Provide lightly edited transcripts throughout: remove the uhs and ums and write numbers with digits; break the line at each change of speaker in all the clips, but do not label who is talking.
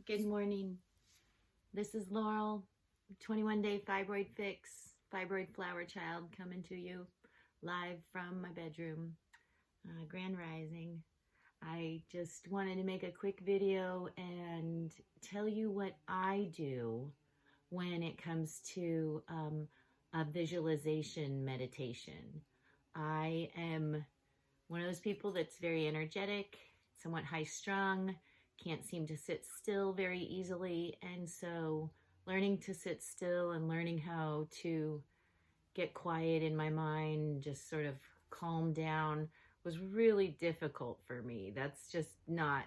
Good morning. This is Laurel, 21-day Fibroid Fix, Fibroid Flower Child, coming to you live from my bedroom. Grand Rising. I just wanted to make a quick video and tell you what I do when it comes to a visualization meditation. I am one of those people that's very energetic, somewhat high-strung, can't seem to sit still very easily, and so learning to sit still and learning how to get quiet in my mind, just sort of calm down, was really difficult for me. That's just not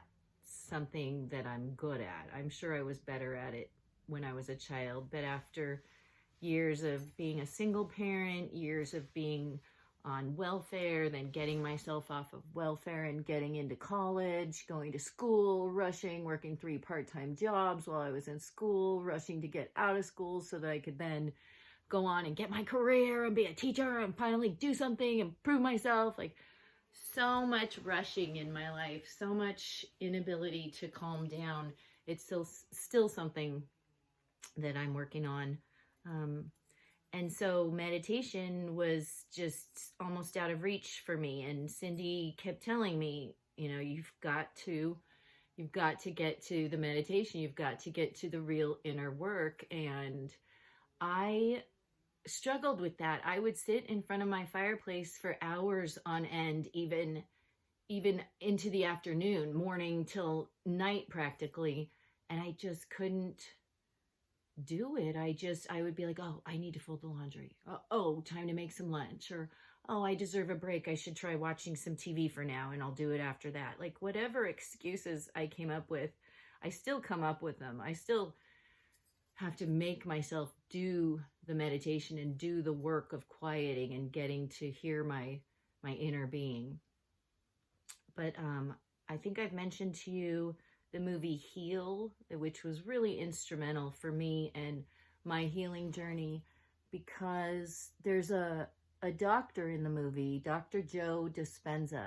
something that I'm good at. I'm sure I was better at it when I was a child, but after years of being a single parent, years of being on welfare, then getting myself off of welfare and getting into college, going to school, rushing, working 3 part-time jobs while I was in school, rushing to get out of school so that I could then go on and get my career and be a teacher and finally do something and prove myself. Like, so much rushing in my life, so much inability to calm down. It's still something that I'm working on. And so meditation was just almost out of reach for me. And Cindy kept telling me, you know, you've got to get to the meditation. You've got to get to the real inner work. And I struggled with that. I would sit in front of my fireplace for hours on end, even into the afternoon, morning till night practically. And I just couldn't do it. I would be like, oh, I need to fold the laundry. Oh, time to make some lunch. Or, oh, I deserve a break. I should try watching some TV for now and I'll do it after that. Like, whatever excuses I came up with, I still come up with them. I still have to make myself do the meditation and do the work of quieting and getting to hear my inner being. But I think I've mentioned to you the movie Heal, which was really instrumental for me and my healing journey, because there's a doctor in the movie, Dr. Joe Dispenza,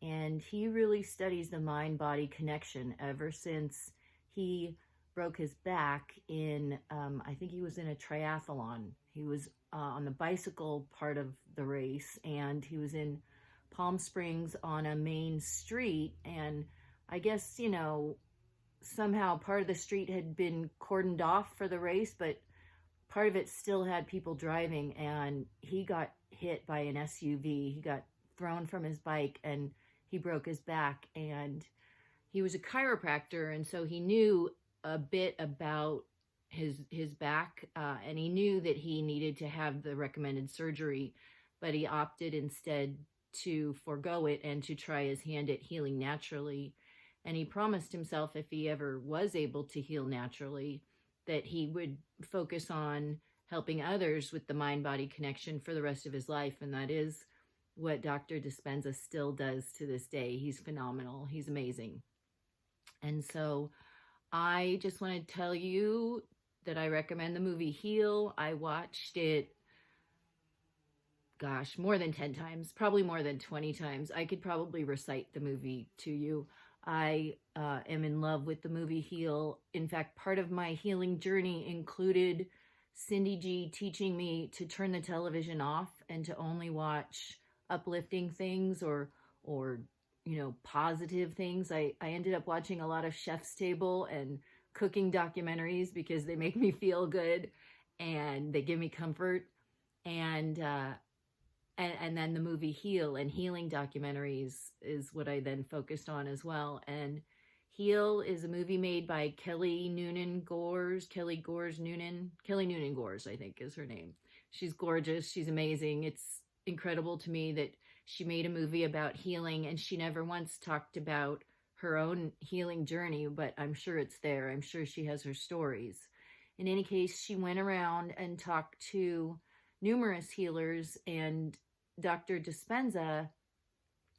and he really studies the mind-body connection ever since he broke his back in, I think he was in a triathlon. He was on the bicycle part of the race, and he was in Palm Springs on a main street, and I guess, you know, somehow part of the street had been cordoned off for the race, but part of it still had people driving, and he got hit by an SUV. He got thrown from his bike and he broke his back, and he was a chiropractor, and so he knew a bit about his back, and he knew that he needed to have the recommended surgery, but he opted instead to forego it and to try his hand at healing naturally. And he promised himself, if he ever was able to heal naturally, that he would focus on helping others with the mind-body connection for the rest of his life. And that is what Dr. Dispenza still does to this day. He's phenomenal. He's amazing. And so I just want to tell you that I recommend the movie Heal. I watched it, gosh, more than 10 times, probably more than 20 times. I could probably recite the movie to you. I am in love with the movie Heal. In fact, part of my healing journey included Cindy G teaching me to turn the television off and to only watch uplifting things or you know, positive things. I ended up watching a lot of Chef's Table and cooking documentaries because they make me feel good and they give me comfort. And then the movie Heal and healing documentaries is what I then focused on as well. And Heal is a movie made by Kelly Noonan Gores, I think is her name. She's gorgeous. She's amazing. It's incredible to me that she made a movie about healing, and she never once talked about her own healing journey, but I'm sure it's there. I'm sure she has her stories. In any case, she went around and talked to numerous healers, and Dr. Dispenza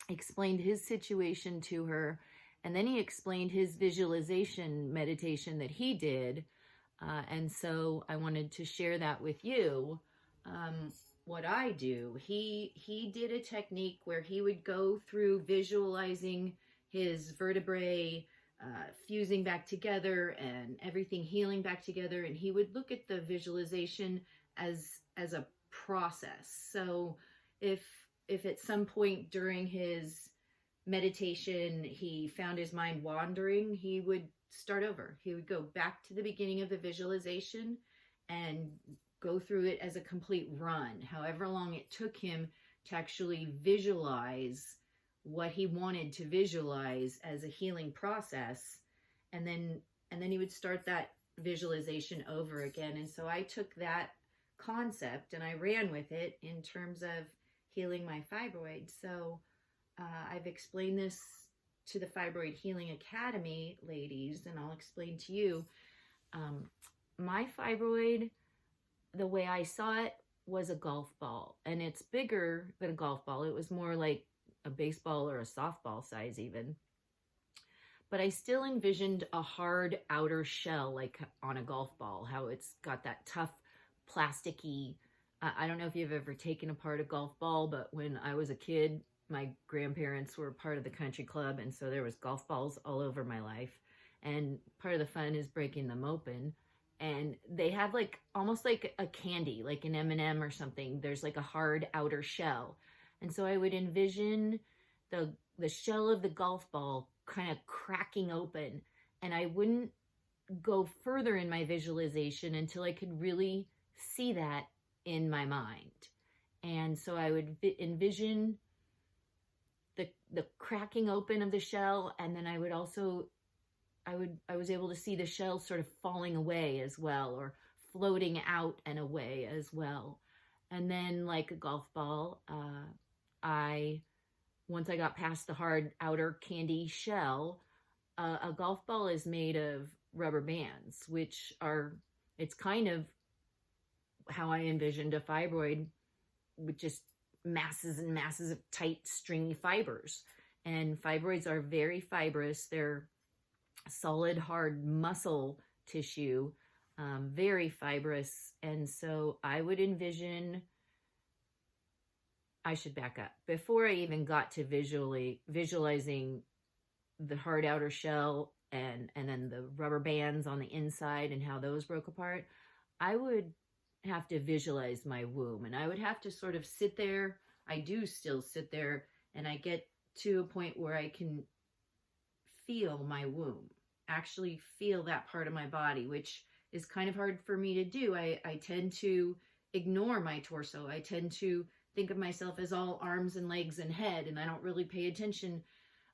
explained his situation to her, and then he explained his visualization meditation that he did, and so I wanted to share that with you. What I do, he did a technique where he would go through visualizing his vertebrae, fusing back together and everything healing back together. And he would look at the visualization as a process. So if at some point during his meditation he found his mind wandering, he would start over. He would go back to the beginning of the visualization and go through it as a complete run, however long it took him to actually visualize what he wanted to visualize as a healing process. And then he would start that visualization over again. And so I took that concept and I ran with it in terms of healing my fibroid. So I've explained this to the Fibroid Healing Academy ladies, and I'll explain to you. My fibroid, the way I saw it, was a golf ball, and it's bigger than a golf ball. It was more like a baseball or a softball size even. But I still envisioned a hard outer shell, like on a golf ball, how it's got that tough plasticky. I don't know if you've ever taken apart a golf ball, but when I was a kid, my grandparents were part of the country club, and so there was golf balls all over my life. And part of the fun is breaking them open. And they have like almost like a candy, like an M&M or something. There's like a hard outer shell. And so I would envision the shell of the golf ball kind of cracking open, and I wouldn't go further in my visualization until I could really see that in my mind. And so I would envision the cracking open of the shell, and then I would also I was able to see the shell sort of falling away as well, or floating out and away as well. And then, like a golf ball, once I got past the hard outer candy shell, a golf ball is made of rubber bands, it's kind of how I envisioned a fibroid, with just masses and masses of tight, stringy fibers. And fibroids are very fibrous. They're solid, hard muscle tissue, very fibrous. And so I would envision, I should back up. Before I even got to visualizing the hard outer shell and then the rubber bands on the inside and how those broke apart, I would have to visualize my womb, and I would have to sort of sit there. I do still sit there, and I get to a point where I can feel my womb, actually feel that part of my body, which is kind of hard for me to do. I tend to ignore my torso. I tend to think of myself as all arms and legs and head, and I don't really pay attention.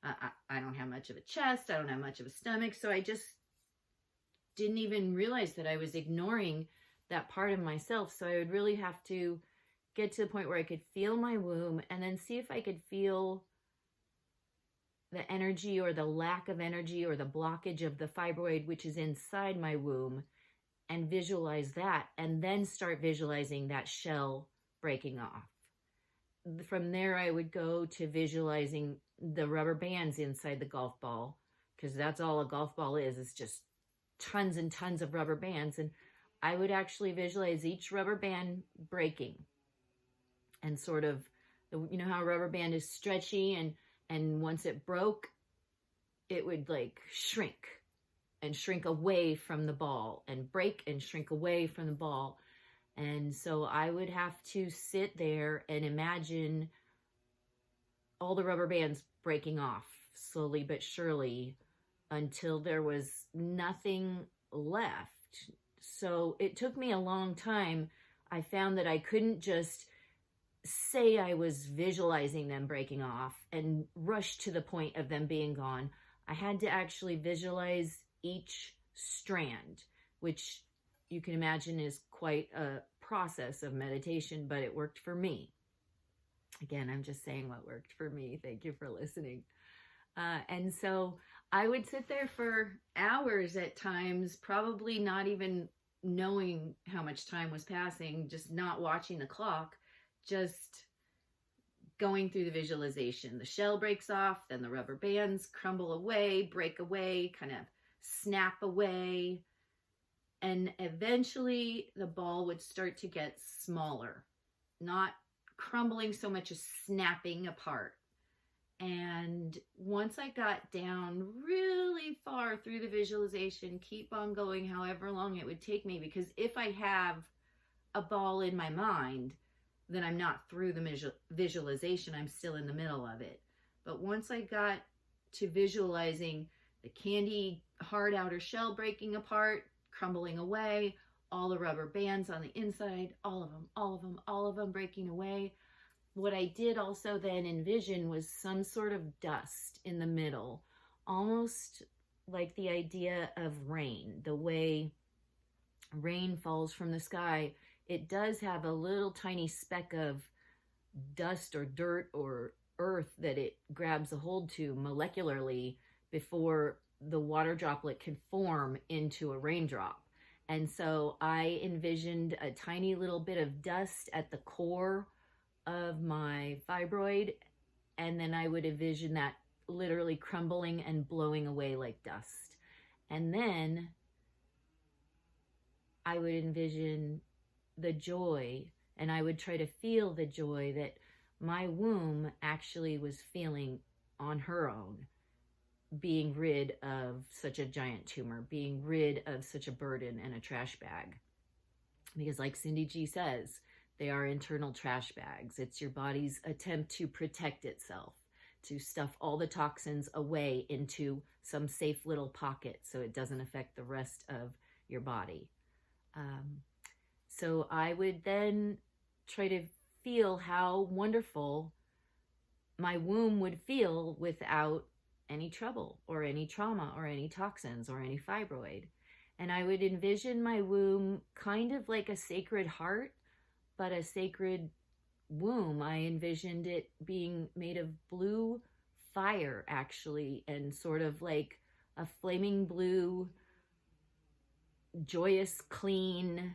I don't have much of a chest. I don't have much of a stomach. So I just didn't even realize that I was ignoring that part of myself. So I would really have to get to the point where I could feel my womb, and then see if I could feel the energy or the lack of energy or the blockage of the fibroid, which is inside my womb, and visualize that, and then start visualizing that shell breaking off. From there, I would go to visualizing the rubber bands inside the golf ball, because that's all a golf ball is. It's just tons and tons of rubber bands. And I would actually visualize each rubber band breaking, and sort of, you know how a rubber band is stretchy, and once it broke, it would like shrink and shrink away from the ball, and break and shrink away from the ball. And so I would have to sit there and imagine all the rubber bands breaking off slowly but surely until there was nothing left. So it took me a long time. I found that I couldn't just say I was visualizing them breaking off and rush to the point of them being gone. I had to actually visualize each strand, which you can imagine is quite a process of meditation, but it worked for me. Again, I'm just saying what worked for me. Thank you for listening. And so I would sit there for hours at times, probably not even knowing how much time was passing, just not watching the clock, just going through the visualization. The shell breaks off, then the rubber bands crumble away, break away, kind of snap away. And eventually the ball would start to get smaller, not crumbling so much as snapping apart. And once I got down really far through the visualization, keep on going however long it would take me, because if I have a ball in my mind, then I'm not through the visualization, I'm still in the middle of it. But once I got to visualizing the candy hard outer shell breaking apart, crumbling away, all the rubber bands on the inside, all of them breaking away, what I did also then envision was some sort of dust in the middle, almost like the idea of rain. The way rain falls from the sky, it does have a little tiny speck of dust or dirt or earth that it grabs a hold to molecularly before the water droplet can form into a raindrop. And so I envisioned a tiny little bit of dust at the core of my fibroid, and then I would envision that literally crumbling and blowing away like dust. And then I would envision the joy, and I would try to feel the joy that my womb actually was feeling on her own, being rid of such a giant tumor, being rid of such a burden and a trash bag. Because like Cindy G says, they are internal trash bags. It's your body's attempt to protect itself, to stuff all the toxins away into some safe little pocket so it doesn't affect the rest of your body. So I would then try to feel how wonderful my womb would feel without any trouble or any trauma or any toxins or any fibroid. And I would envision my womb kind of like a sacred heart, but a sacred womb. I envisioned it being made of blue fire, actually, and sort of like a flaming blue, joyous, clean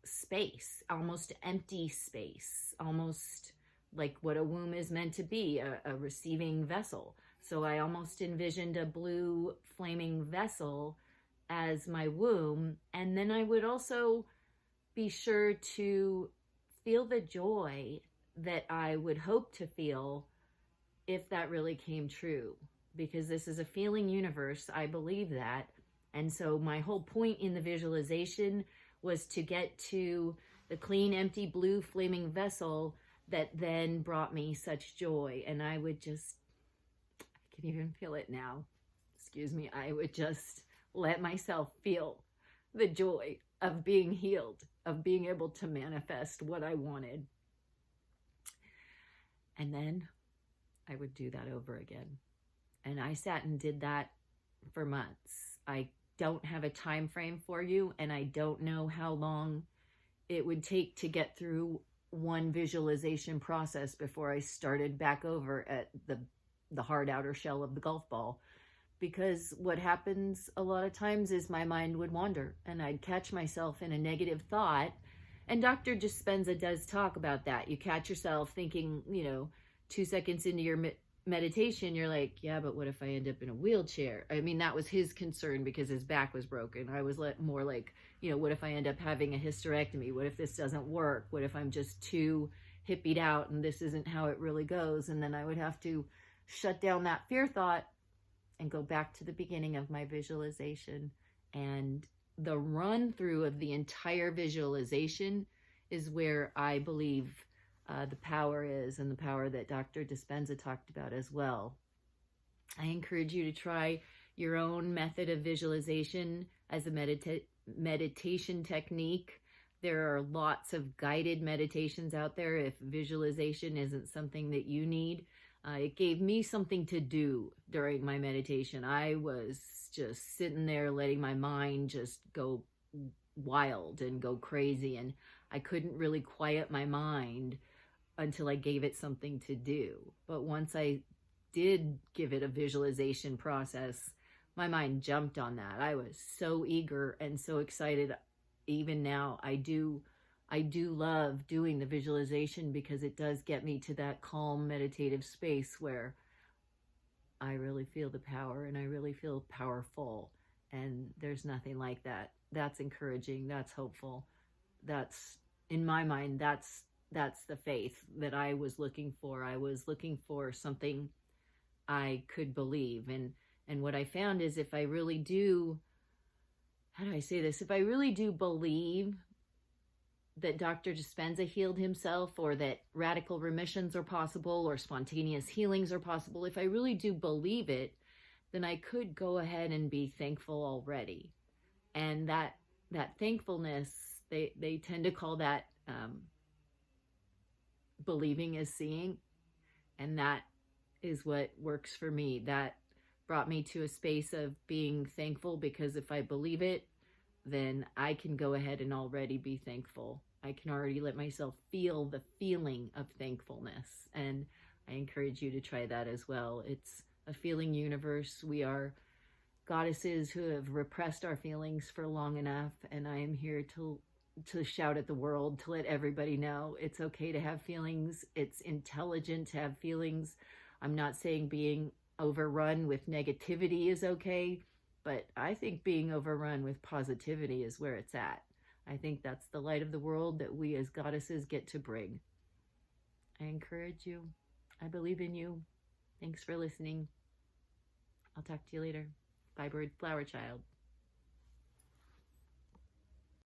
space, almost empty space, almost like what a womb is meant to be, a receiving vessel. So I almost envisioned a blue flaming vessel as my womb. And then I would also be sure to feel the joy that I would hope to feel if that really came true, because this is a feeling universe. I believe that. And so my whole point in the visualization was to get to the clean, empty, blue, flaming vessel that then brought me such joy. And I would just, I can even feel it now. Excuse me. I would just let myself feel the joy of being healed, of being able to manifest what I wanted. And then I would do that over again. And I sat and did that for months. I don't have a time frame for you, and I don't know how long it would take to get through one visualization process before I started back over at the hard outer shell of the golf ball. Because what happens a lot of times is my mind would wander and I'd catch myself in a negative thought. And Dr. Dispenza does talk about that. You catch yourself thinking, 2 seconds into your meditation, you're like, yeah, but what if I end up in a wheelchair? I mean, that was his concern because his back was broken. I was more like, what if I end up having a hysterectomy? What if this doesn't work? What if I'm just too hippied out and this isn't how it really goes? And then I would have to shut down that fear thought and go back to the beginning of my visualization. And the run through of the entire visualization is where I believe the power is, and the power that Dr. Dispenza talked about as well. I encourage you to try your own method of visualization as a meditation technique. There are lots of guided meditations out there if visualization isn't something that you need. It gave me something to do during my meditation. I was just sitting there letting my mind just go wild and go crazy, and I couldn't really quiet my mind until I gave it something to do. But once I did give it a visualization process, my mind jumped on that. I was so eager and so excited. Even now, I do love doing the visualization because it does get me to that calm meditative space where I really feel the power and I really feel powerful. And there's nothing like that. That's encouraging. That's hopeful. That's, in my mind, that's
that's the faith that I was looking for. I was looking for something I could believe. And what I found is, if I really do, how do I say this? If I really do believe that Dr. Dispenza healed himself, or that radical remissions are possible, or spontaneous healings are possible, if I really do believe it, then I could go ahead and be thankful already. And that thankfulness, they tend to call that believing is seeing. And that is what works for me. That brought me to a space of being thankful, because if I believe it, then I can go ahead and already be thankful. I can already let myself feel the feeling of thankfulness. And I encourage you to try that as well. It's a feeling universe. We are goddesses who have repressed our feelings for long enough, and I am here to shout at the world, to let everybody know it's okay to have feelings. It's intelligent to have feelings. I'm not saying being overrun with negativity is okay, but I think being overrun with positivity is where it's at. I think that's the light of the world that we as goddesses get to bring. I encourage you. I believe in you. Thanks for listening. I'll talk to you later. Fibroid Flower Child.